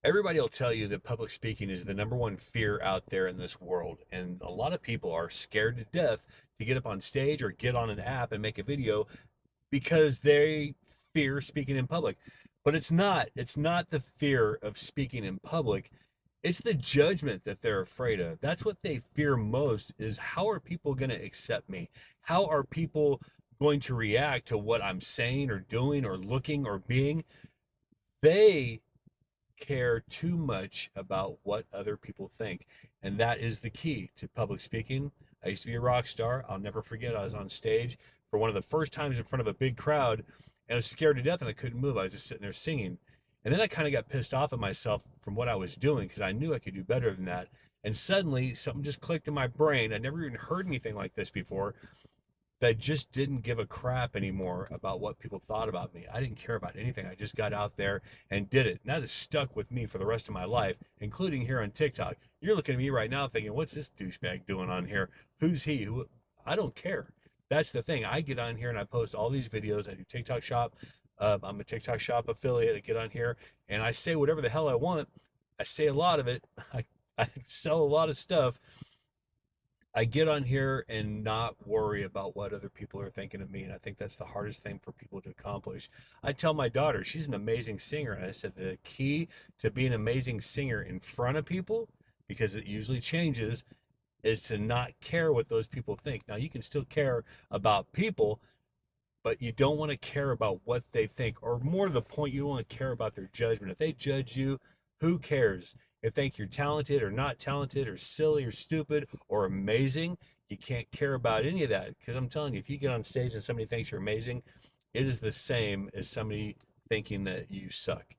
Everybody will tell you that public speaking is the number one fear out there in this world. And a lot of people are scared to death to get up on stage or get on an app and make a video because they fear speaking in public. But it's not the fear of speaking in public. It's the judgment that they're afraid of. That's what they fear most is how are people going to accept me? How are people going to react to what I'm saying or doing or looking or being? They care too much about what other people think. And that is the key to public speaking. I used to be a rock star. I'll never forget. I was on stage for one of the first times in front of a big crowd, and I was scared to death and I couldn't move. I was just sitting there singing. And then I kind of got pissed off at myself from what I was doing because I knew I could do better than that. And suddenly something just clicked in my brain. I never even heard anything like this before that just didn't give a crap anymore about what people thought about me. I didn't care about anything. I just got out there and did it. And that has stuck with me for the rest of my life, including here on TikTok. You're looking at me right now thinking, what's this douchebag doing on here? Who's he? Who? I don't care. That's the thing. I get on here and I post all these videos. I do TikTok shop. I'm a TikTok shop affiliate. I get on here and I say whatever the hell I want. I say a lot of it. I sell a lot of stuff. I get on here and not worry about what other people are thinking of me. And I think that's the hardest thing for people to accomplish. I tell my daughter, she's an amazing singer. And I said, the key to being an amazing singer in front of people, because it usually changes, is to not care what those people think. Now, you can still care about people, but you don't want to care about what they think, or more to the point, you don't want to care about their judgment. If they judge you, who cares? If they think you're talented or not talented or silly or stupid or amazing, you can't care about any of that. Because I'm telling you, if you get on stage and somebody thinks you're amazing, it is the same as somebody thinking that you suck.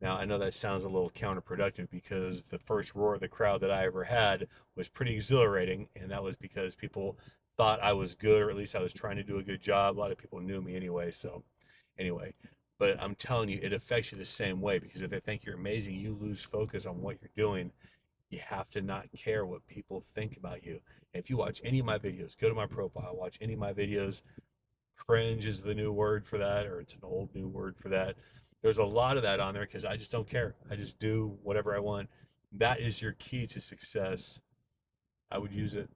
Now, I know that sounds a little counterproductive because the first roar of the crowd that I ever had was pretty exhilarating, and that was because people thought I was good, or at least I was trying to do a good job. A lot of people knew me anyway, so anyway. But I'm telling you, it affects you the same way because if they think you're amazing, you lose focus on what you're doing. You have to not care what people think about you. And if you watch any of my videos, go to my profile, watch any of my videos. Cringe is the new word for that, or it's an old new word for that. There's a lot of that on there because I just don't care. I just do whatever I want. That is your key to success. I would use it.